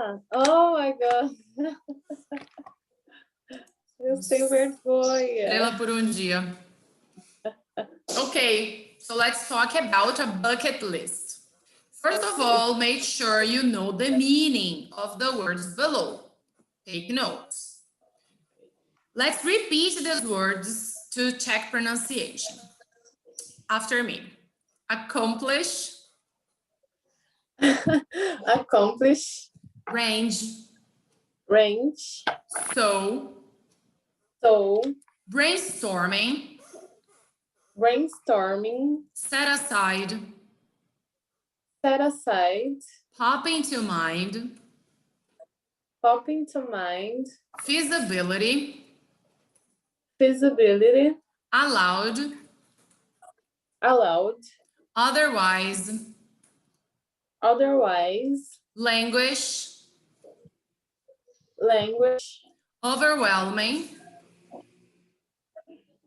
Oh my God. Eu tenho vergonha. Estrela por um dia. Okay, so let's talk about a bucket list. First of all, make sure you know the meaning of the words below. Take notes. Let's repeat these words to check pronunciation. After me. Accomplish. Accomplish. Range. Range. So. Brainstorming. Brainstorming. Set aside. Set aside. Pop into mind. Pop into mind. Feasibility. Feasibility. Allowed. Allowed. Otherwise. Otherwise. Languish. Language. Overwhelming.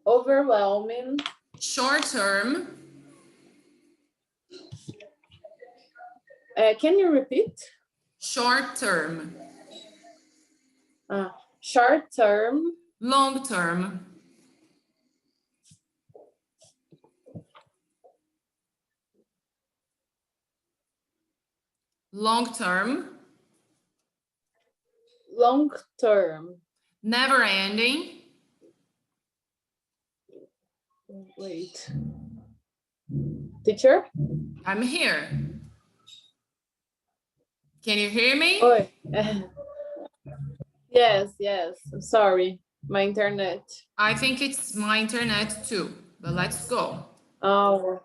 Overwhelming. Short term. Can you repeat? Short term. Short term. Long term. Long term. Long term. Never ending. Wait. Teacher? I'm here. Can you hear me? Oi. Yes. I'm sorry. My internet. I think it's my internet too, but let's go. Oh.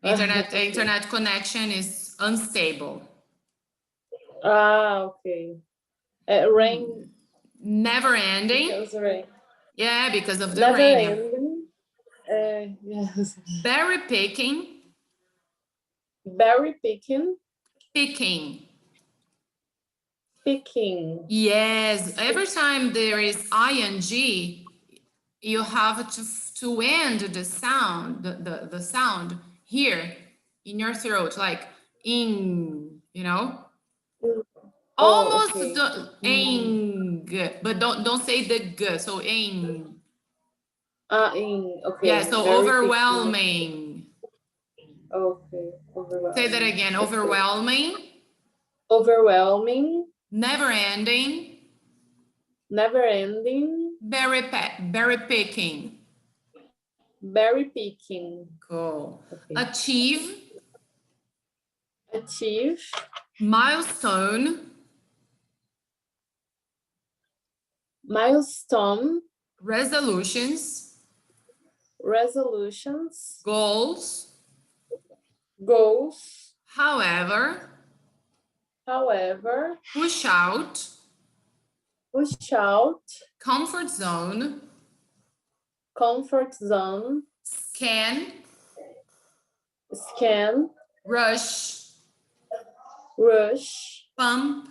Internet connection is unstable. Okay. Rain. Never ending. Because rain. Yeah, because of the Never rain. ending. Yes. Berry picking. Berry picking. Picking. Picking. Yes, every time there is ing, you have to end the sound, the sound here in your throat, like ing, you know? Almost okay. the ing, but don't say the g, so ing. Okay. Yeah, so Very overwhelming. picking. Okay. Overwhelming. Say that again, overwhelming. Overwhelming. Never ending. Never ending. Berry picking. Berry picking. Cool. Okay. Achieve. Achieve. Milestone. Milestone. Resolutions. Resolutions. Goals. Goals. However. Push out. Push out. Comfort zone. Comfort zone. Scan. Scan. Rush. Rush. Pump.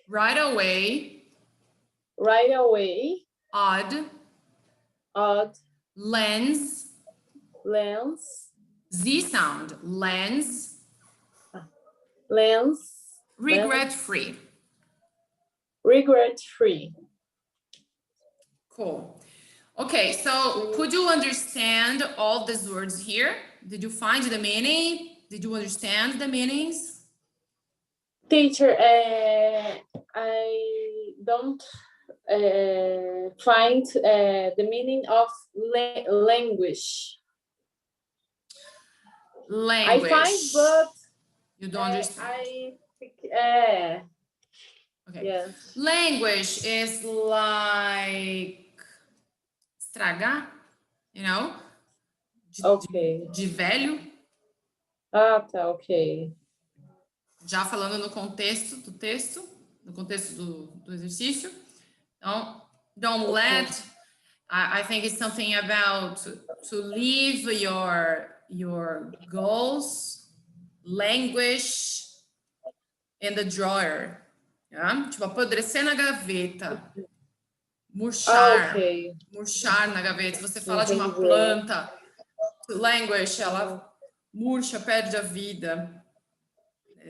Right away. Right away. Odd. Lens. Z sound. Lens. Regret free. Cool. Okay, so could you understand all these words here? Did you find the meaning? Did you understand the meanings? Teacher, I don't find the meaning of language. I find, but you don't understand. Okay. Yes. Language is like estragar, you know? Okay. De velho. Tá, ok. Já falando no contexto do texto, no contexto do exercício. Então, don't let, I think it's something about to leave your goals, language in the drawer. Yeah? Tipo, apodrecer na gaveta. Murchar. Okay. Murchar na gaveta. Se você fala de uma planta, language, ela murcha, perde a vida.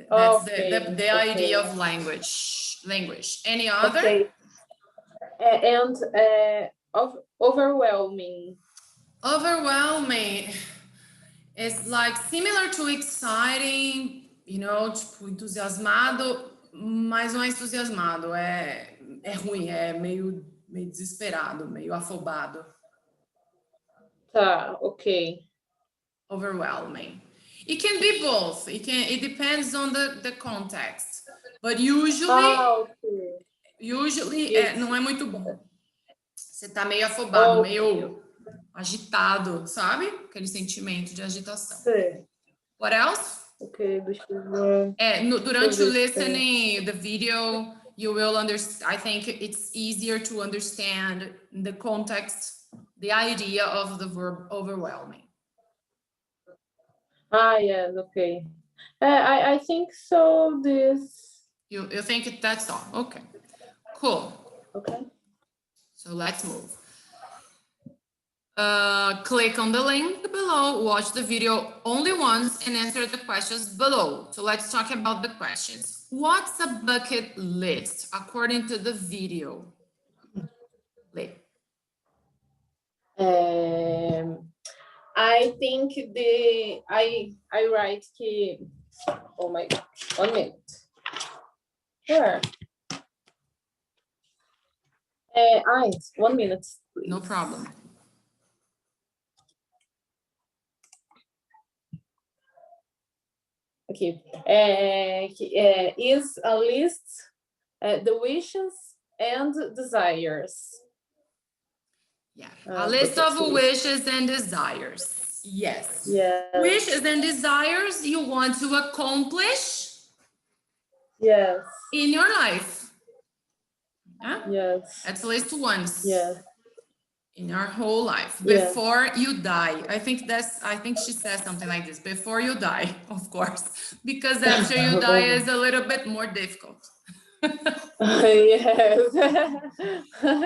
That's Okay, the idea of language. Any other? Okay. And overwhelming. Overwhelming is like similar to exciting, you know, tipo entusiasmado, mas não é entusiasmado, é ruim, é meio desesperado, meio afobado. Tá, ok. Overwhelming. It can be both. It depends on the context. But usually, Okay. não é muito bom. Você tá meio afobado, meio agitado, sabe? Aquele sentimento de agitação. Sim. What else? Ok, deixa eu ver. Durante o listening, the video, you will understand. I think it's easier to understand the context, the idea of the verb overwhelming. Yes, okay. I think so. This. You think that's all? Okay, cool. Okay. So let's move. Click on the link below, watch the video only once, and answer the questions below. So let's talk about the questions. What's a bucket list according to the video? Lee. I think I write que. Oh my God! 1 minute. Where? 1 minute. Please. No problem. Okay. Is a list the wishes and desires. Yeah, a list of wishes and desires. Yes. Yeah. Wishes and desires you want to accomplish. Yes. In your life. Yeah? Yes. At least once. Yes. In your whole life, Yeah. before you die. I think she says something like this, before you die, of course, because after you die is a little bit more difficult. Yes.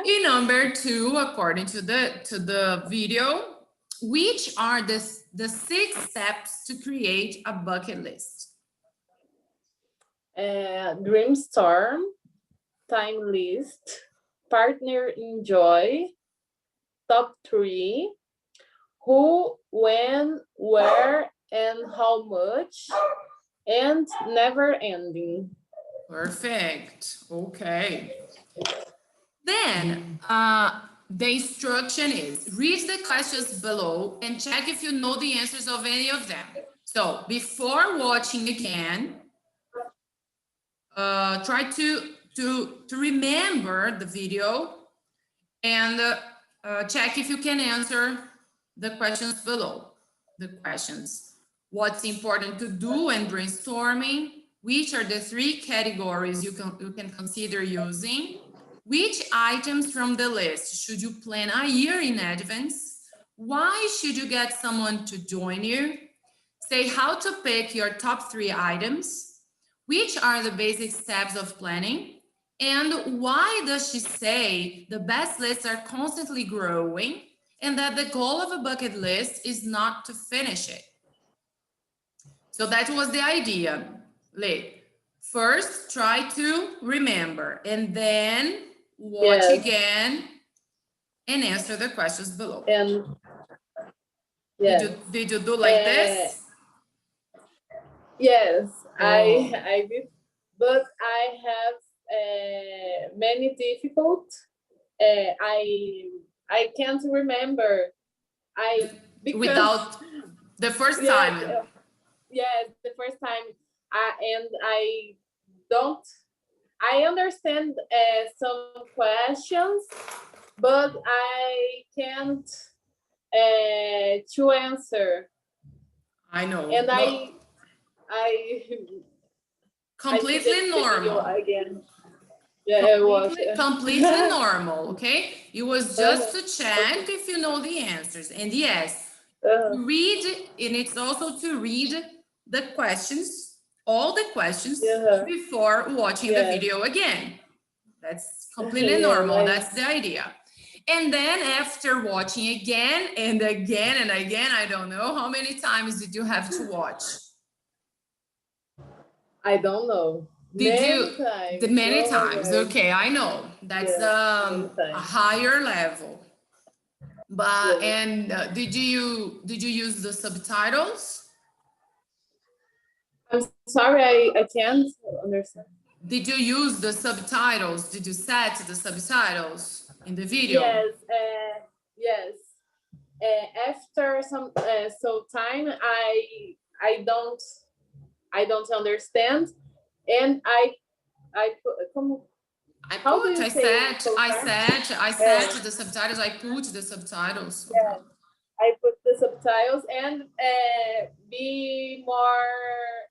In number 2, according to the video, which are the 6 steps to create a bucket list? Dreamstorm, time list, partner enjoy, top 3, who, when, where, and how much, and never ending. Perfect. Okay. Then the instruction is read the questions below and check if you know the answers of any of them. So before watching again, try to remember the video and check if you can answer the questions below. The questions: what's important to do when brainstorming? Which are the 3 categories you can consider using? Which items from the list should you plan a year in advance? Why should you get someone to join you? Say how to pick your top 3 items. Which are the basic steps of planning? And why does she say the best lists are constantly growing and that the goal of a bucket list is not to finish it? So that was the idea. First, try to remember and then watch again and answer the questions below. And yes. Did you do like this? Yes, I did, but I have many difficult. I can't remember. Without the first time. Yes, the first time. And I understand some questions, but I can't to answer. I know. And I completely normal. Again. Yeah, it was completely normal. Okay, it was just to check if you know the answers. And yes, read, and it's also to read the questions, all the questions before watching the video again. That's completely normal. That's the idea. And then after watching again and again and again, I don't know how many times did you have to watch? I don't know. Did Times. the many Oh my times? God. Okay, I know that's Yeah, a many times. higher level. But Yeah. and did you use the subtitles? I'm sorry, I can't understand. Did you use the subtitles? Did you set the subtitles in the video? Yes, yes. After some time, I don't understand, and I como, how do you say I set the subtitles. I put the subtitles. yeah, I put the subtitles and be more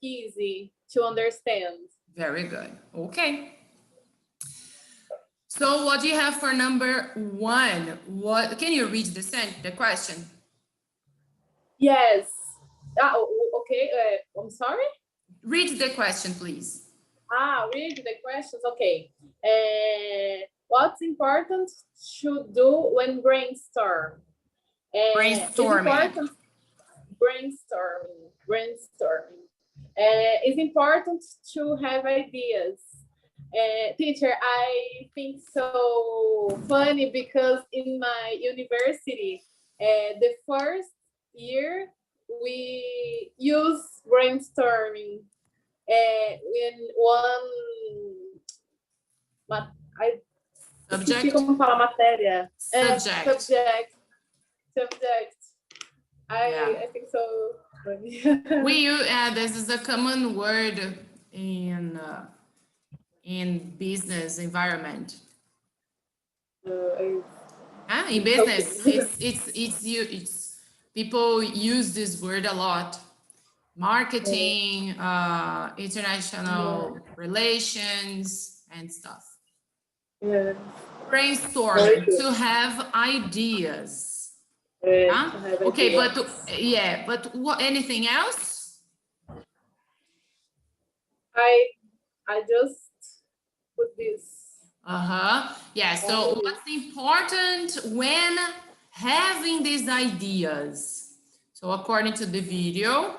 easy to understand. Very good. Okay. So what do you have for number 1? What can you read the question? Yes. Okay. I'm sorry. Read the question, please. Read the questions. Okay. What's important to do when brainstorm? Brainstorming. Brainstorming. It's important to have ideas. Teacher, I think so funny because in my university, the first year we use brainstorming in one Subject. Como fala matéria? Subject. Subject. I think so. We use this is a common word in business environment. In business, it's people use this word a lot. Marketing, international relations, and stuff. Yeah. Brainstorming to have ideas. Okay, but what? Anything else? I just put this. Yeah. So what's important when having these ideas? So according to the video,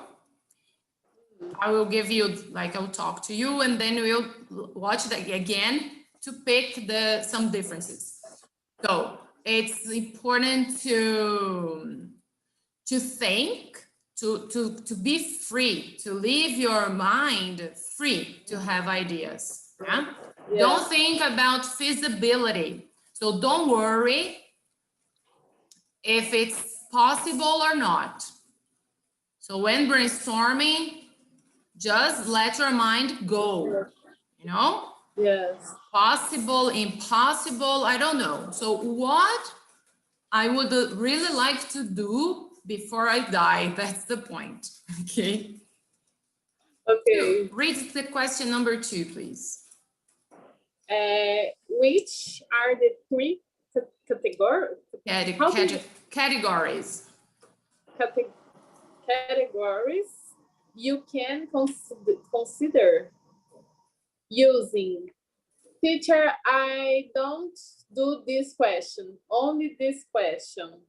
I will give you, I'll talk to you, and then we'll watch that again to pick some differences. So it's important to think, to be free, to leave your mind free to have ideas. Yeah? Yeah. Don't think about feasibility. So don't worry if it's possible or not. So when brainstorming, just let your mind go, Yes. Possible, impossible, I don't know. So what I would really like to do before I die, that's the point, okay? Okay. Read the question number 2, please. Which are the 3 categories? Categories. Categories you can consider using? Teacher, I don't do this question, only this question.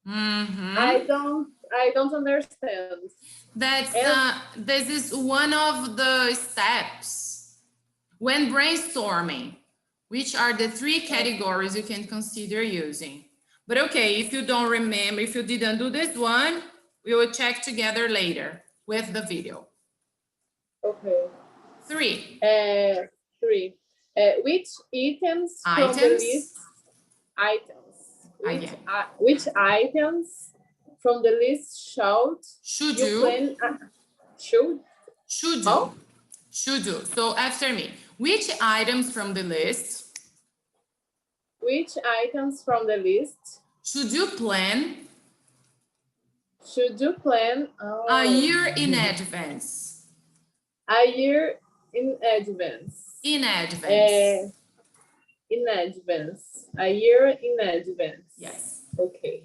I don't understand. This is one of the steps when brainstorming. Which are the 3 categories you can consider using? But okay, if you don't remember, if you didn't do this one, we will check together later with the video. Okay. 3. 3. Which items from the list? Which items from the list should you plan? Should do. So after me, which items from the list? Which items from the list should you plan? Should you plan a year in advance? A year in advance. In advance. In advance. A year in advance. Yes. Okay.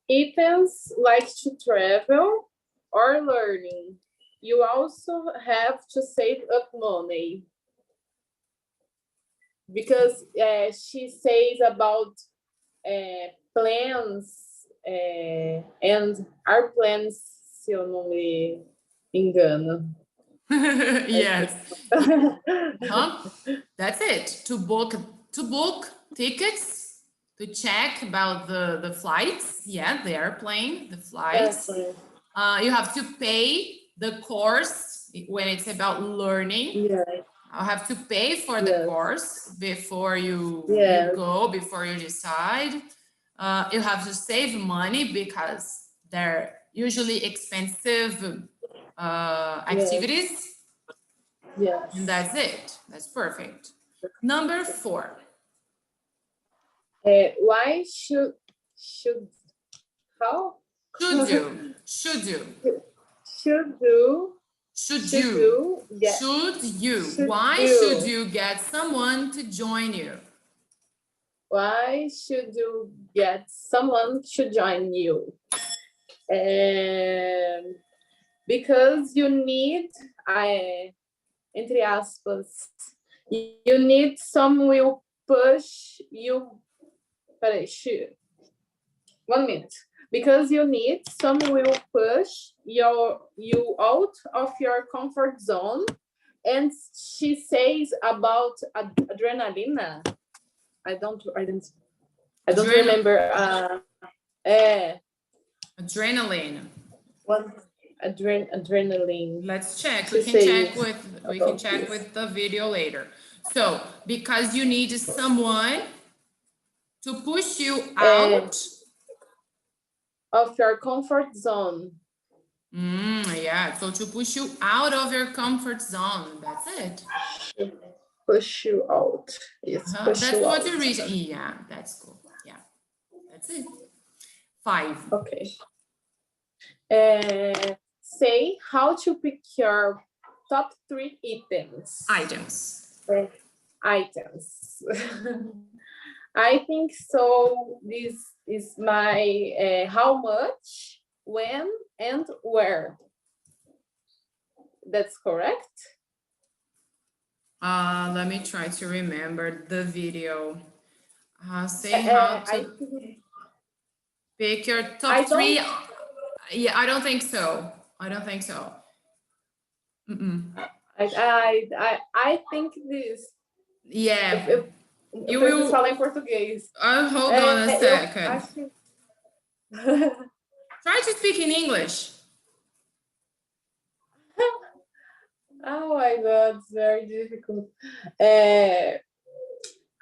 Items like to travel or learning. You also have to save up money. Because she says about plans and our plans se eu não me engano. Yes. That's it. To book tickets, to check about the flights. Yeah, the airplane, the flights. You have to pay the course when it's about learning. Yeah. I'll have to pay for the course before you go, before you decide. You have to save money because they're usually expensive activities. Yes. And that's it. That's perfect. Number 4. Why should how? Should you? Should you? Why should you get someone to join you? Why should you get someone to join you? Because you need, entre aspas, you need some will push you. 1 minute. Because you need some will push you out of your comfort zone. And she says about adrenaline. I don't remember. Adrenaline. What? Adrenaline. Let's check. We can check with the video later. So, because you need someone to push you out of your comfort zone. Yeah, so to push you out of your comfort zone. That's it. Push you out. Yes, that's what you're reading. Yeah, that's cool. Yeah, that's it. 5. Okay. Say how to pick your top 3 items. Items. I think so. This is my how much, when, and where. That's correct? Let me try to remember the video. Say how to pick your top 3. Yeah, I don't think so. I think this. Yeah. You will falar em português. Hold on a second. Try to speak in English. Oh my God, it's very difficult.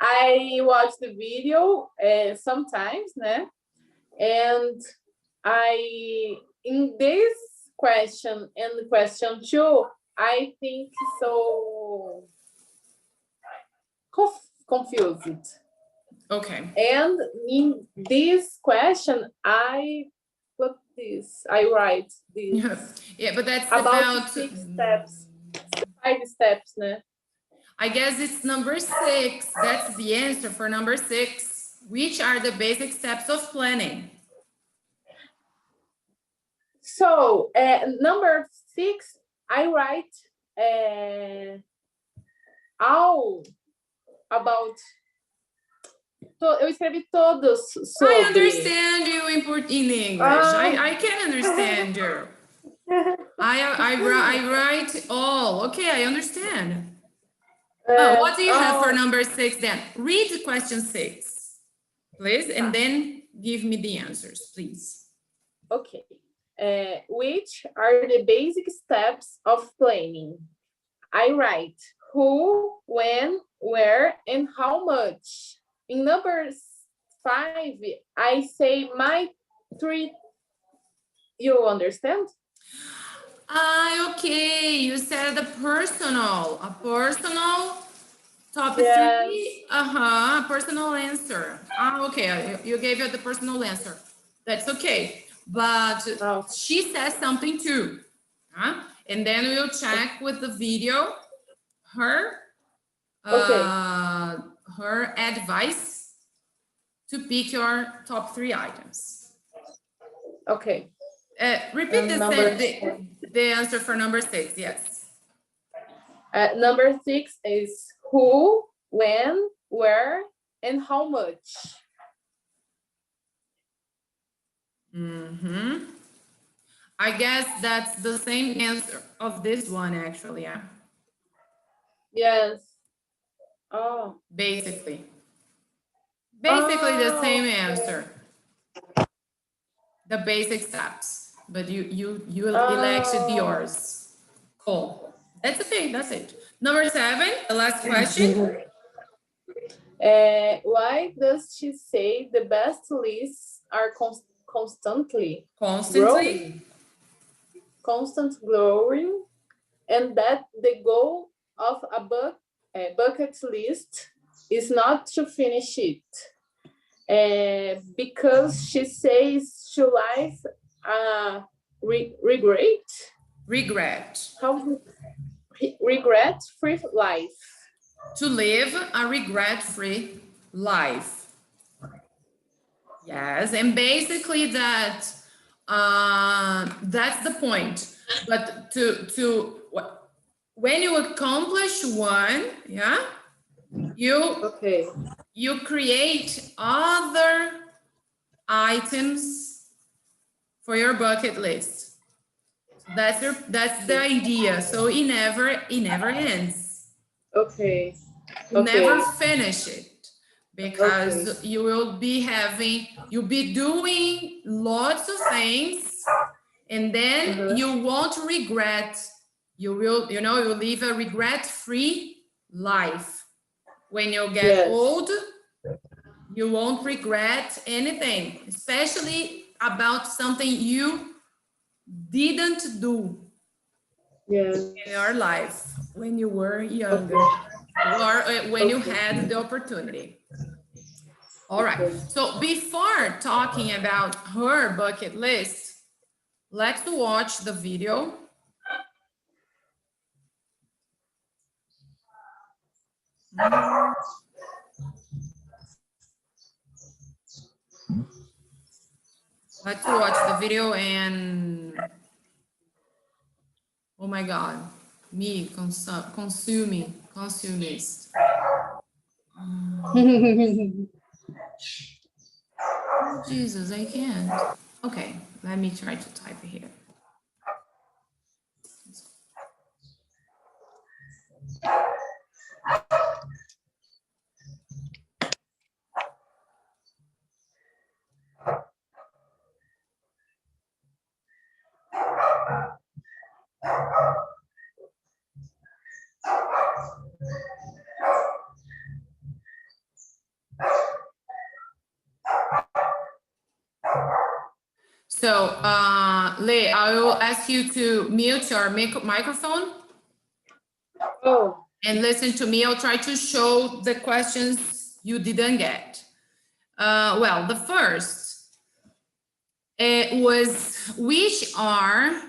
I watch the video sometimes, né? And in this question and question 2, I think so confused. Okay. And in this question, I write this. Yeah, but that's about 6 steps. 5 steps, né? I guess it's number 6. That's the answer for number 6. Which are the basic steps of planning? So, number 6, I write all about. Eu escrevi todos sobre. I understand you in English. I can understand you. I write all. Okay, I understand. What do you have for number 6 then? Read question 6, please, and then give me the answers, please. Okay. Which are the basic steps of planning? I write who, when, where, and how much. In number 5, I say my 3. You understand? Okay. You said a personal top 3. A personal answer. Okay. You gave her the personal answer. That's okay. But she says something too. And then we'll check with the video her advice to pick your top 3 items. Okay. Repeat the answer for number 6, yes. Number 6 is who, when, where, and how much. I guess that's the same answer of this one, actually, yeah. Yes. Oh. Basically. Basically the same okay. answer. The basic steps, but you elected yours. Cool. That's okay, that's it. Number 7, the last question. Why does she say the best lists are constantly growing, and that the goal of a bucket list is not to finish it? Because she says she likes regret-free life. To live a regret-free life. Yes, and basically that's the point. But when you accomplish one, yeah, you create other items for your bucket list. That's the idea. So it never ends. Okay. Never finish it, because you'll be doing lots of things, and then you won't regret. You'll live a regret-free life. When you get old, you won't regret anything, especially about something you didn't do in your life when you were younger, or when you had the opportunity. All right, so before talking about her bucket list, let's watch the video. Let's watch the video and, oh my God, me, consumist. Oh, Jesus, I can't. Okay, let me try to type it here. So, Lei, I will ask you to mute your microphone. Oh. And listen to me. I'll try to show the questions you didn't get. Well, the first was, which are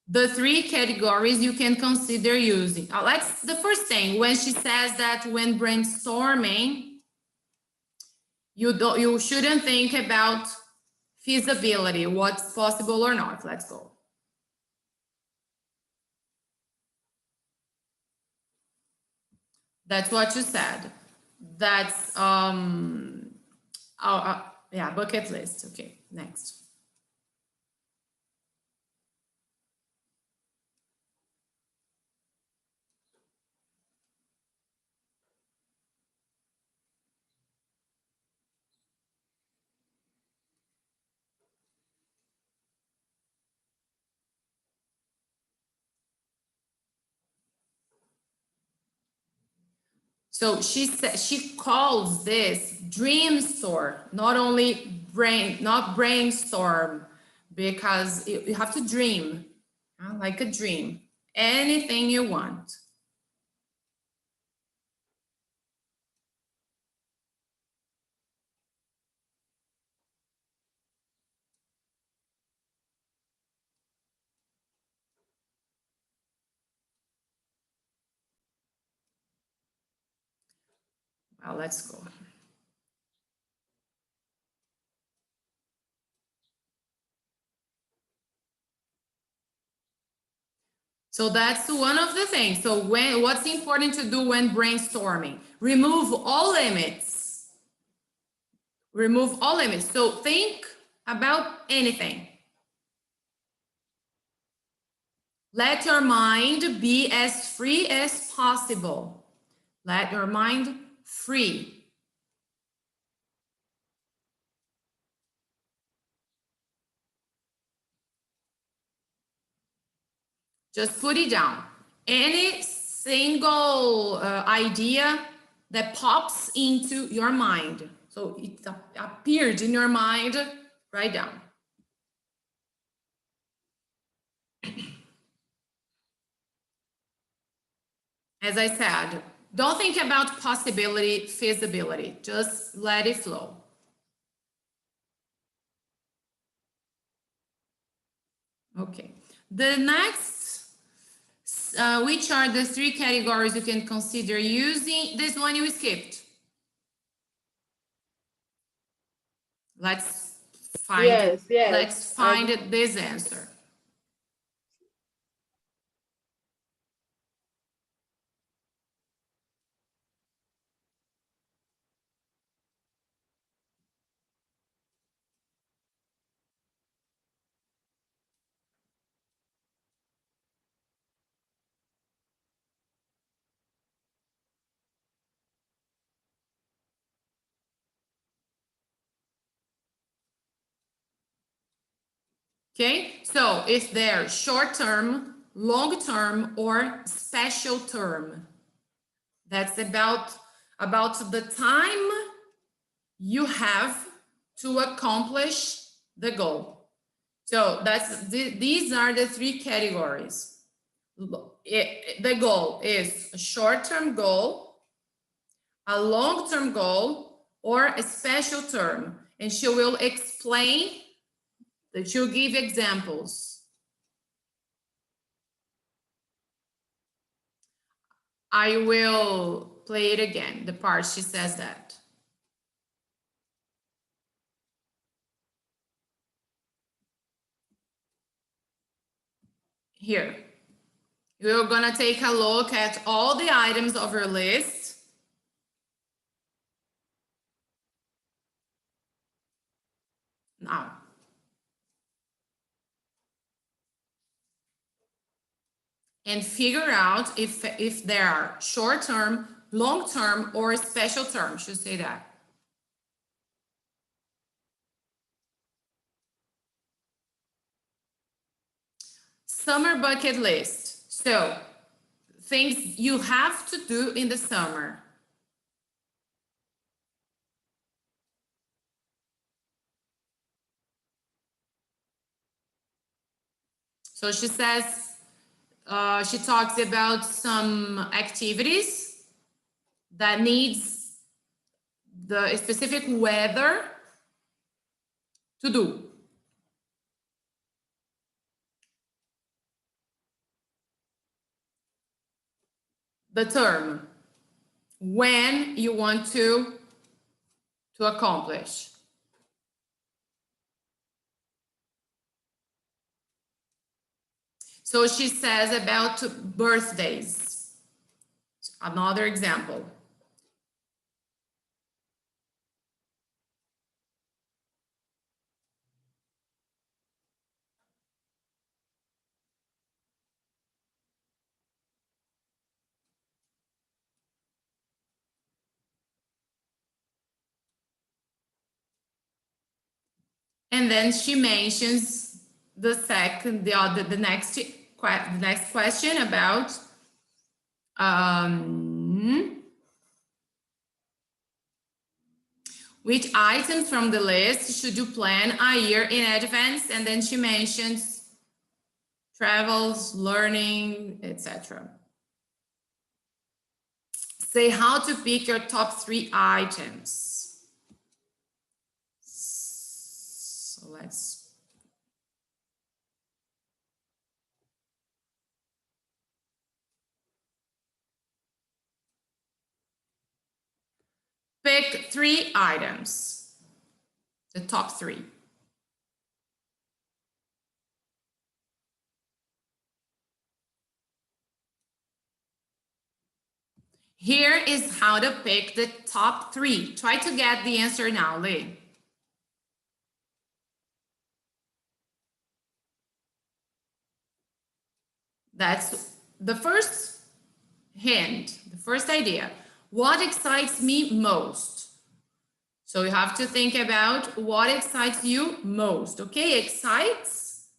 the 3 categories you can consider using? The first thing, when she says that when brainstorming, you shouldn't think about feasibility, what's possible or not. Let's go. That's what you said. That's yeah, bucket list. Okay, next. So she calls this dream store, not brainstorm, because you have to dream, like a dream, anything you want. Well, let's go. So that's one of the things. So what's important to do when brainstorming? Remove all limits. Remove all limits. So think about anything. Let your mind be as free as possible. Let your mind free. Just put it down. Any single idea that pops into your mind. So it appeared in your mind, write down. As I said, don't think about possibility, feasibility. Just let it flow. Okay. The next, which are the three categories you can consider using? This one you skipped. Let's find Let's find this answer. Okay, so if they're short term, long term, or special term, that's about the time you have to accomplish the goal. So these are the three categories. The goal is a short-term goal, a long-term goal, or a special term. And she will explain that she'll give examples. I will play it again, the part she says that. Here, we're gonna take a look at all the items of your list. Now, and figure out if there are short-term, long-term, or special term, should say that. Summer bucket list. So, things you have to do in the summer. So she says, she talks about some activities that needs the specific weather to do. The term, when you want to accomplish. So she says about birthdays. Another example. And then she mentions the next question about which items from the list should you plan a year in advance? And then she mentions travels, learning, etc. Say how to pick your top 3 items. So let's pick 3 items, the top 3. Here is how to pick the top 3. Try to get the answer now, Lee. That's the first hint, the first idea. What excites me most? So you have to think about what excites you most, okay? Excites,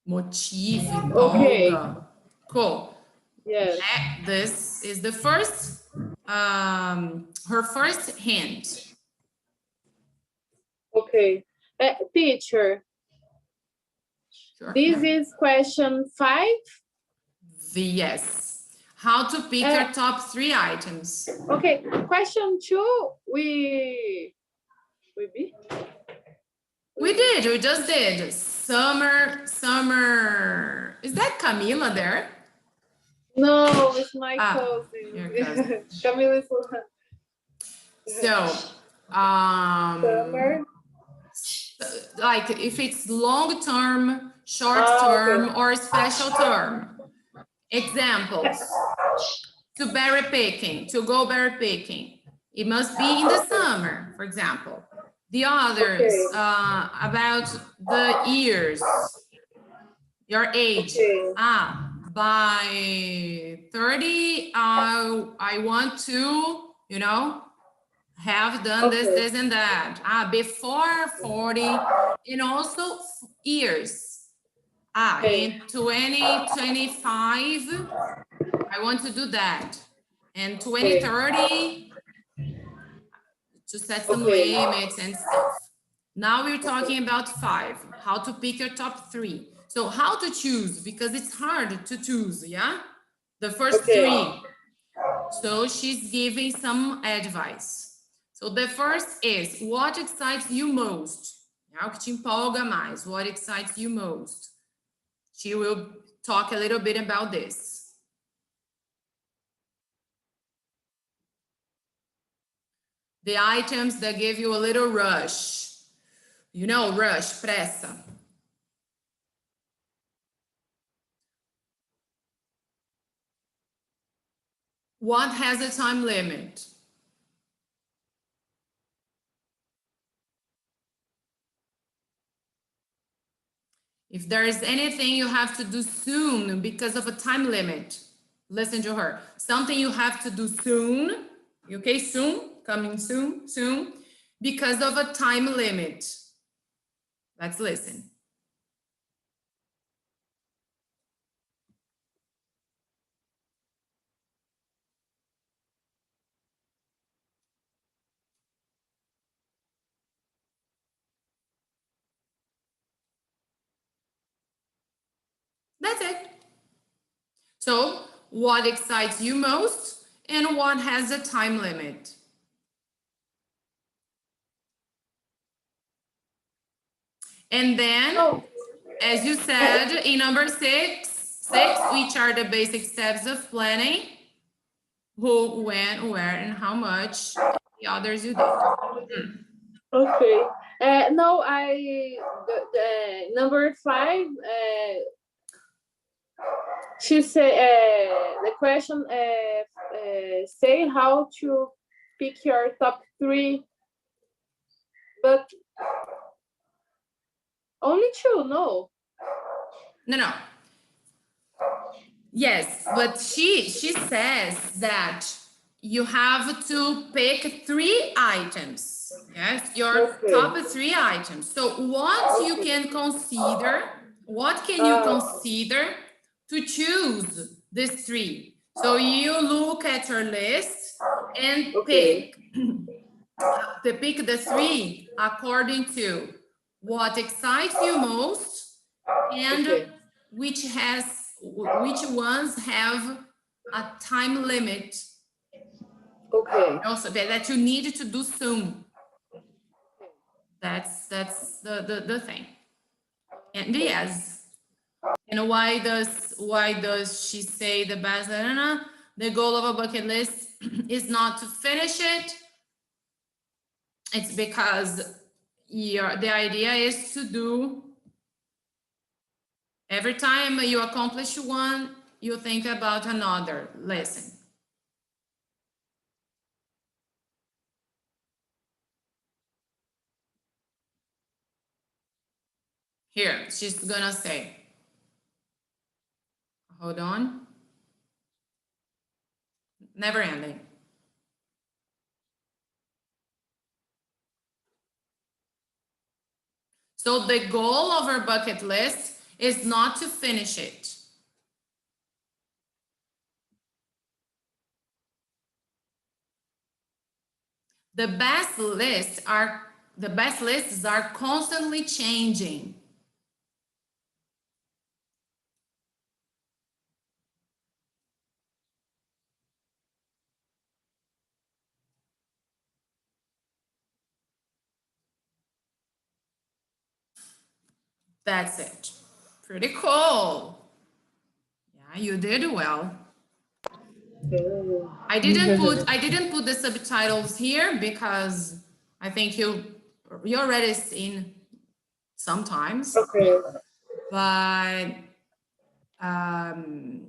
motiva, empolga. Cool. Yes. This is the first, her first hint. Okay. Teacher, Sure. this is question 5. Yes. How to pick your top 3 items. Okay, question 2, we did? We just did. Summer. Is that Camila there? No, it's my Your cousin. cousin. Camila is So, summer. like if it's long term, short term, Okay. or special term. Examples. To berry picking, to go berry picking. It must be in the summer, for example. The others, about the years, your age. Okay. By 30, I want to, you know, have done this and that. Before 40, and also years. In 2025, I want to do that. And 2030, to set some limits and stuff. Now we're talking about 5, how to pick your top 3. So how to choose, because it's hard to choose, yeah? The first 3. So she's giving some advice. So the first is, what excites you most? O que te empolga mais? What excites you most? She will talk a little bit about this. The items that give you a little rush. You know, rush, pressa. What has a time limit? If there is anything you have to do soon because of a time limit, listen to her. Something you have to do soon, okay, soon, coming soon, because of a time limit. Let's listen. That's it. So, what excites you most and what has a time limit? And then, as you said, in number 6, which are the basic steps of planning, who, when, where, and how much, the others you did. Okay. No, the number 5, she said, the question, say how to pick your top 3, but only 2, no. No. Yes, but she says that you have to pick 3 items. Yes, your top 3 items. So what you can consider, what can you consider to choose these 3? So you look at your list and pick the 3 according to what excites you most and which ones have a time limit. Also that you need to do soon. That's the thing. And yes. And why does she say the best? The goal of a bucket list is not to finish it. It's because the idea is to do, every time you accomplish one, you think about another lesson. Here, she's gonna say, hold on. Never ending. So the goal of our bucket list is not to finish it. The best lists are constantly changing. That's it. Pretty cool. Yeah, you did well. I didn't put the subtitles here because I think you already seen sometimes. Okay. But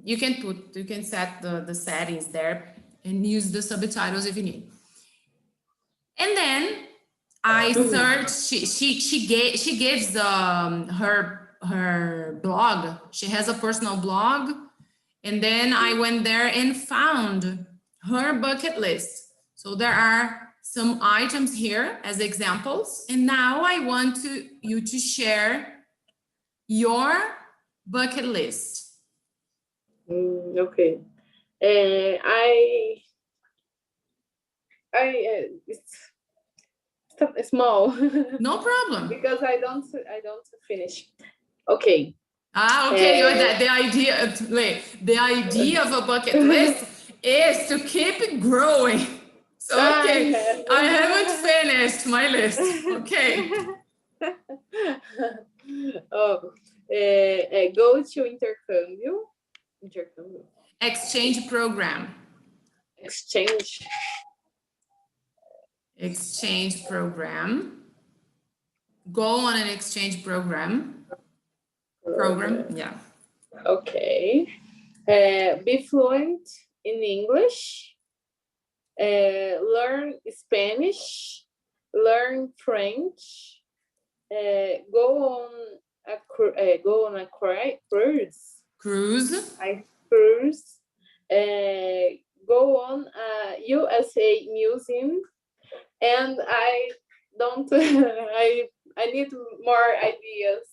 you can set the settings there and use the subtitles if you need. And then I searched. She gives her blog. She has a personal blog, and then I went there and found her bucket list. So there are some items here as examples, and now I want you to share your bucket list. Okay. It's small. No problem. Because I don't finish. Okay. Okay. The idea of a bucket list is to keep growing. So okay, I haven't finished my list. Okay. Go to intercâmbio. Exchange program. Exchange program. Go on an exchange program. Yeah. Okay. Be fluent in English. Learn Spanish. Learn French. Go on a cruise. Cruise. Go on a USA museum. And I don't. I need more ideas.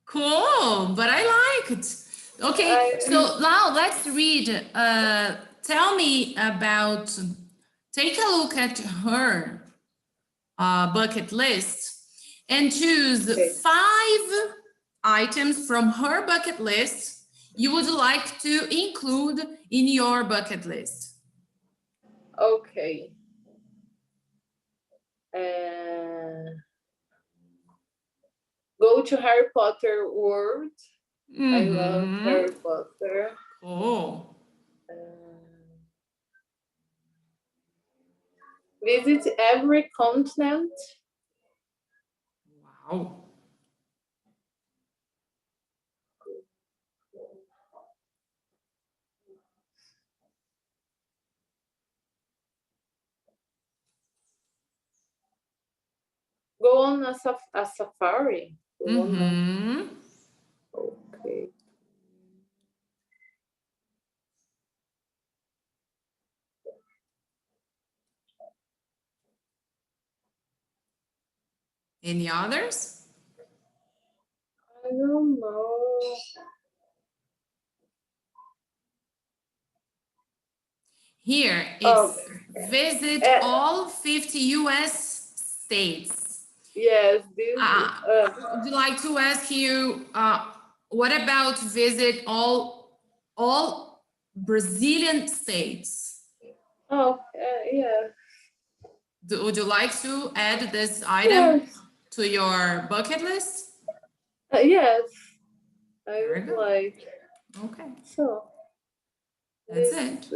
Cool, but I like it. Okay, so now let's read. Tell me about. Take a look at her bucket list and choose 5 items from her bucket list you would like to include in your bucket list. Okay. Go to Harry Potter world. I love Harry Potter. Oh. Visit every continent. Wow. Go on a safari. Okay. Any others? I don't know. Here is visit all 50 US states. Yes. Would you like to ask you, what about visit all Brazilian states? Yeah. Would you like to add this item to your bucket list? Yes. I would like. Okay. So. That's it.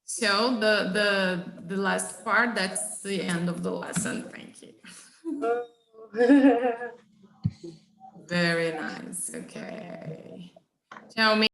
So the last part, that's the end of the lesson. Thank you. Very nice. Okay. Tell me.